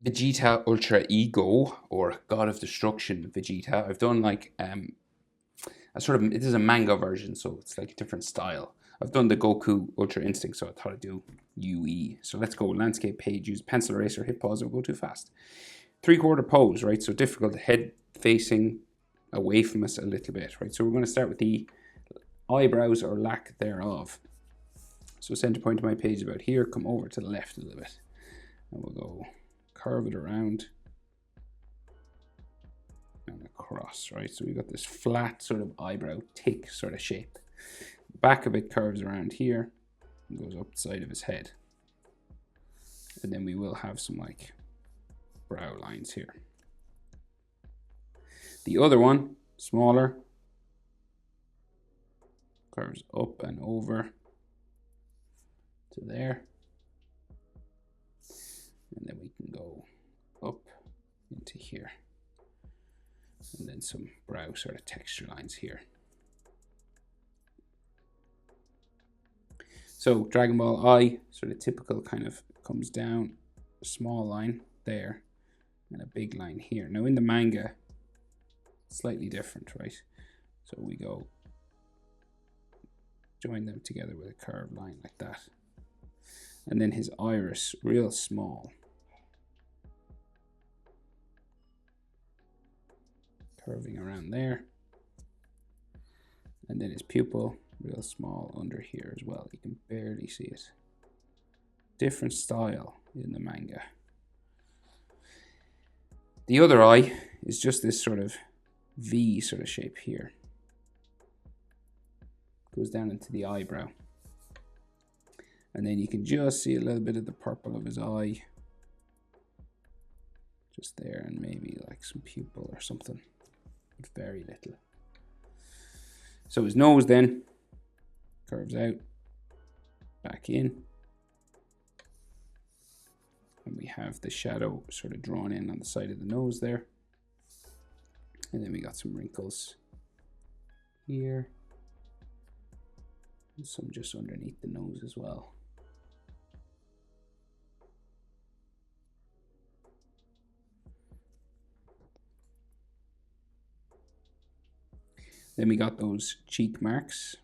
Vegeta Ultra Ego, or God of Destruction Vegeta. I've done like a sort of, it is a manga version, so it's like a different style. I've done the Goku Ultra Instinct, so I thought I'd do UE. So let's go landscape page, use pencil eraser, hit pause, and go too fast. 3/4 pose, right? So difficult, head facing away from us a little bit, right? So we're going to start with the eyebrows or lack thereof. So center point of my page is about here, come over to the left a little bit. And we'll go curve it around and across, right? So we've got this flat sort of eyebrow tick sort of shape. The back of it curves around here and goes up the side of his head. And then we will have some like brow lines here. The other one, smaller, curves up and over to there. And then we can go up into here. And then some brow sort of texture lines here. So Dragon Ball eye, sort of typical, kind of comes down, a small line there, and a big line here. Now in the manga, slightly different, right? So we go join them together with a curved line like that. And then his iris, real small. Curving around there. And then his pupil, real small under here as well. You can barely see it. Different style in the manga. The other eye is just this sort of V sort of shape here. Goes down into the eyebrow. And then you can just see a little bit of the purple of his eye. Just there, and maybe like some pupil or something. But very little. So his nose then curves out, back in. And we have the shadow sort of drawn in on the side of the nose there. And then we got some wrinkles here. And some just underneath the nose as well. Then we got those cheek marks.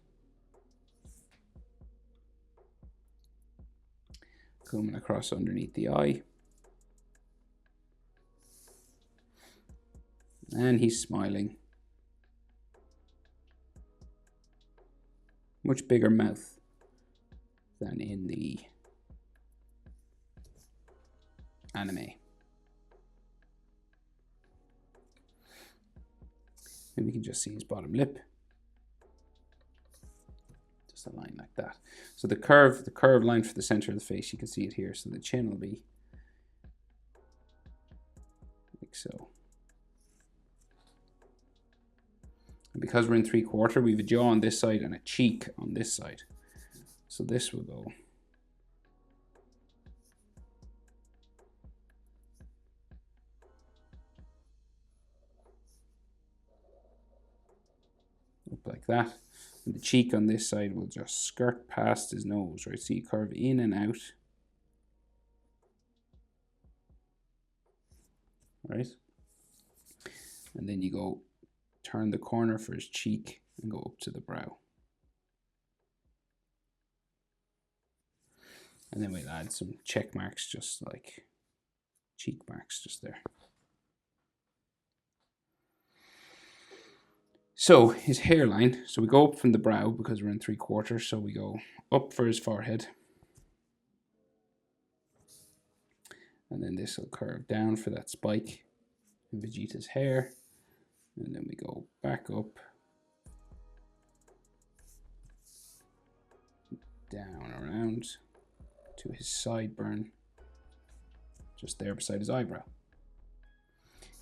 Coming across underneath the eye. And he's smiling. Much bigger mouth than in the anime. And we can just see his bottom lip. Just a line like that. So the curved line for the center of the face, you can see it here. So the chin will be like so. And because we're in 3/4, we have a jaw on this side and a cheek on this side. So this will go up like that. And the cheek on this side will just skirt past his nose, right? So you curve in and out. Right? And then you go turn the corner for his cheek and go up to the brow. And then we'll add some check marks, just like cheek marks just there. So his hairline, so we go up from the brow because we're in 3/4, so we go up for his forehead. And then this will curve down for that spike in Vegeta's hair. And then we go back up, down around to his sideburn, just there beside his eyebrow.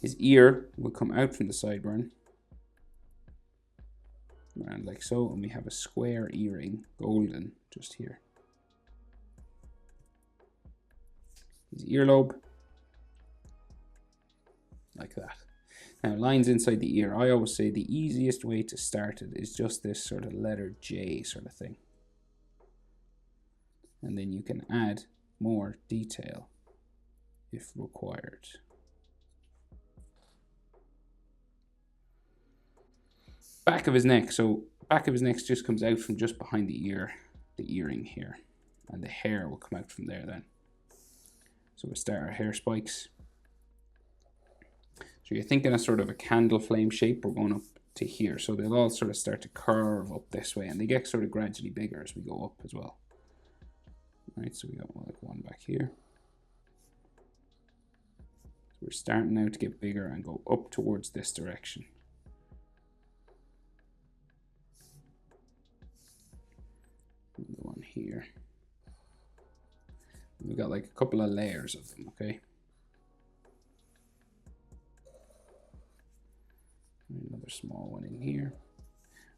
His ear will come out from the sideburn, around like so, and we have a square earring, golden, just here. His earlobe, like that. Now, lines inside the ear. I always say the easiest way to start it is just this sort of letter J sort of thing. And then you can add more detail if required. Back of his neck. So back of his neck just comes out from just behind the ear, the earring here. And the hair will come out from there then. So we'll start our hair spikes. So you're thinking of sort of a candle flame shape. We're going up to here. So they'll all sort of start to curve up this way. And they get sort of gradually bigger as we go up as well. Right, so we got like one back here. So we're starting now to get bigger and go up towards this direction. Another one here. We've got like a couple of layers of them, okay? Another small one in here.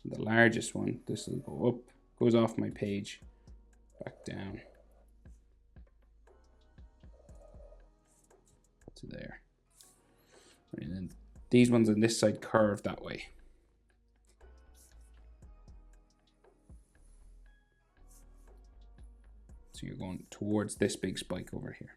And the largest one, this will go up, goes off my page, back down to there. And then these ones on this side curve that way. So you're going towards this big spike over here.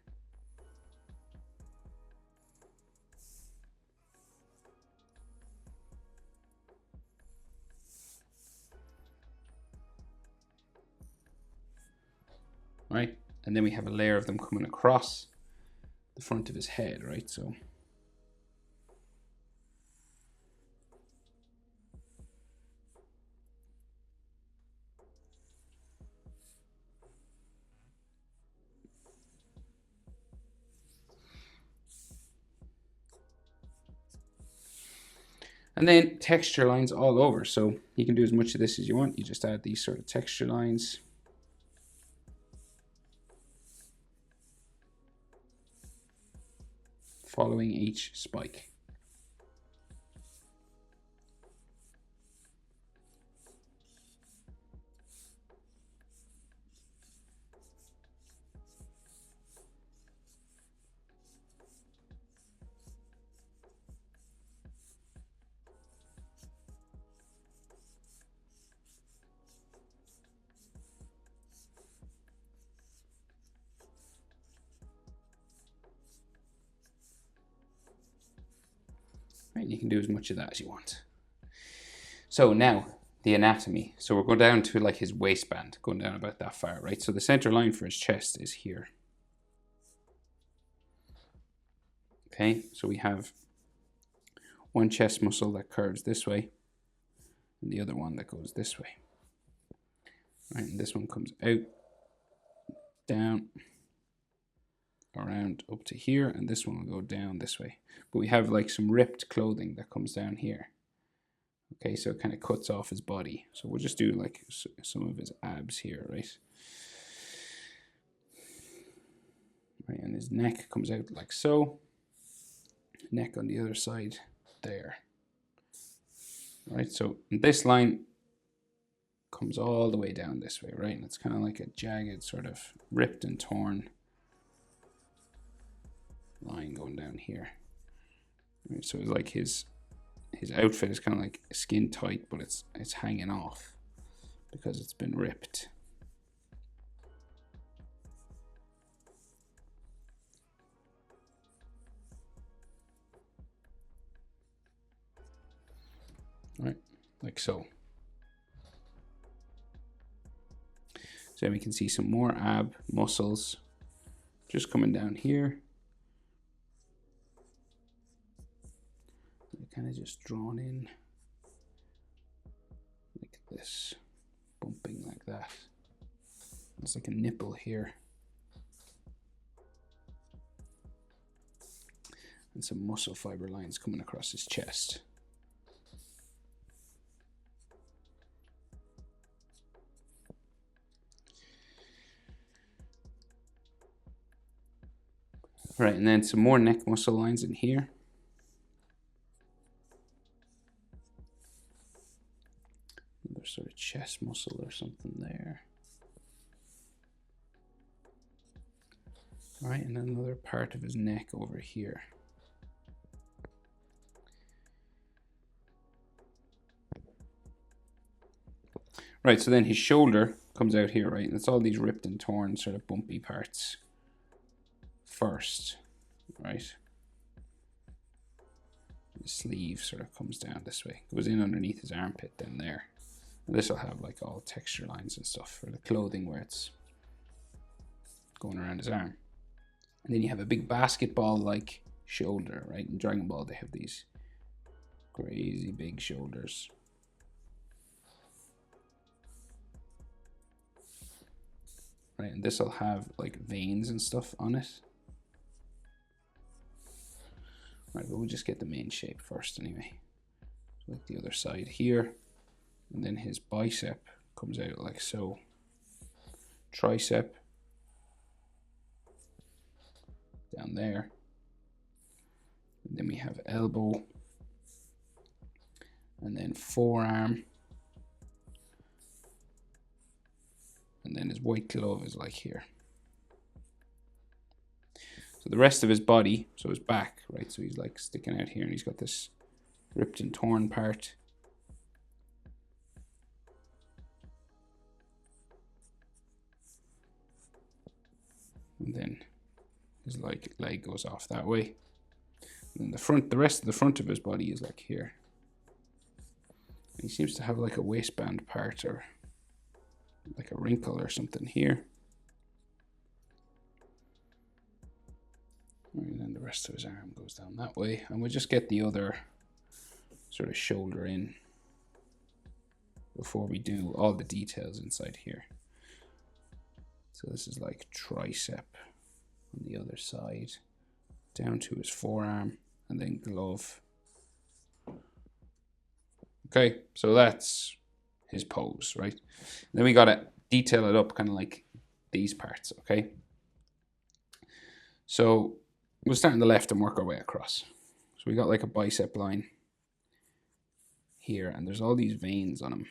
Right, and then we have a layer of them coming across the front of his head, right? So and then texture lines all over. So you can do as much of this as you want. You just add these sort of texture lines. Following each spike. Right, you can do as much of that as you want. So now the anatomy. So we're going down to like his waistband, going down about that far, right? So the center line for his chest is here. Okay, so we have one chest muscle that curves this way, and the other one that goes this way. Right, and this one comes out, down, around up to here, and this one will go down this way. But we have like some ripped clothing that comes down here. Okay, so it kind of cuts off his body. So we'll just do like some of his abs here, right? Right, and his neck comes out like so. Neck on the other side there. Right, so this line comes all the way down this way, right? And it's kind of like a jagged, sort of ripped and torn line going down here. Right, so it's like his outfit is kind of like skin tight, but it's hanging off because it's been ripped. Right, like so. So then we can see some more ab muscles just coming down here. They're kind of just drawn in like this, bumping like that. It's like a nipple here. And some muscle fiber lines coming across his chest. Right, and then some more neck muscle lines in here. Another sort of chest muscle or something there. All right, and another part of his neck over here. Right, so then his shoulder comes out here, right? And it's all these ripped and torn sort of bumpy parts first. right? The sleeve sort of comes down this way, goes in underneath his armpit, then there. And this will have like all texture lines and stuff for the clothing where it's going around his arm. And then you have a big basketball-like shoulder, right? In Dragon Ball, they have these crazy big shoulders. Right, and this will have like veins and stuff on it. Right, but we'll just get the main shape first anyway. So like the other side here. And then his bicep comes out like so. Tricep. Down there. And then we have elbow. And then forearm. And then his white glove is like here. So the rest of his body, so his back, right? So he's like sticking out here and he's got this ripped and torn part. And then his like leg goes off that way. And then the rest of the front of his body is like here. And he seems to have like a waistband part or like a wrinkle or something here. And then the rest of his arm goes down that way. And we'll just get the other sort of shoulder in before we do all the details inside here. So this is like tricep on the other side, down to his forearm, and then glove. Okay, so that's his pose, right? And then we gotta detail it up kind of like these parts, okay? So we'll start on the left and work our way across. So we got like a bicep line here, and there's all these veins on him.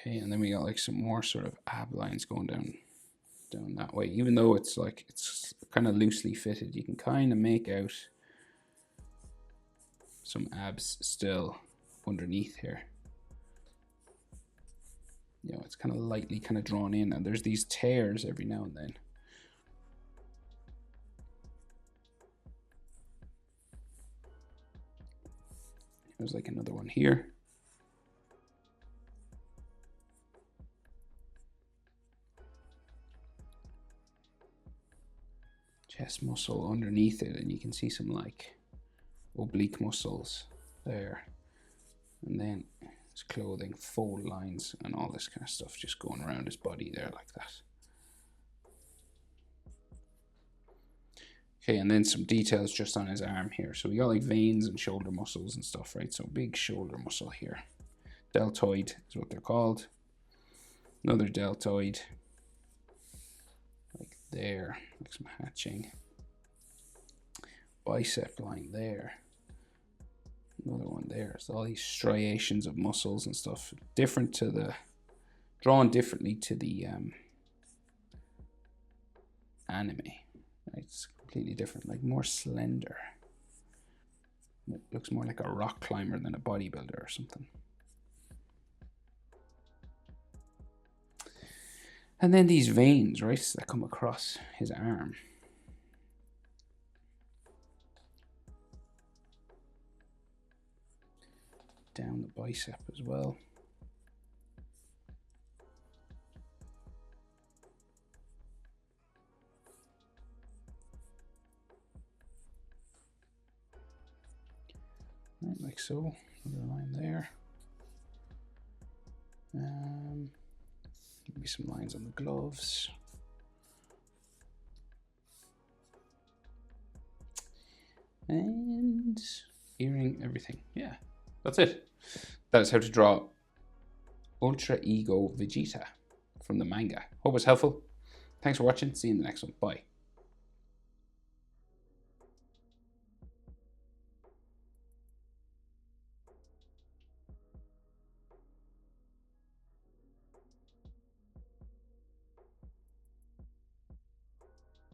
Okay, and then we got like some more sort of ab lines going down that way. Even though it's like, it's kind of loosely fitted, you can kind of make out some abs still underneath here. You know, it's kind of lightly kind of drawn in, and there's these tears every now and then. There's like another one here. Chest muscle underneath it, and you can see some like oblique muscles there. And then his clothing, fold lines, and all this kind of stuff just going around his body there like that. Okay, and then some details just on his arm here. So we got like veins and shoulder muscles and stuff, right? So big shoulder muscle here. Deltoid is what they're called. Another deltoid. Like there, like some hatching. Bicep line there. Another one there. So all these striations of muscles and stuff. Different to the, drawn differently to the anime. Right? It's completely different, like more slender. It looks more like a rock climber than a bodybuilder or something. And then these veins, right, that come across his arm. Down the bicep as well. Right, like so. Another line there. Maybe some lines on the gloves. And earring, everything. Yeah, that's it. That is how to draw Ultra Ego Vegeta from the manga. Hope it's helpful. Thanks for watching. See you in the next one. Bye.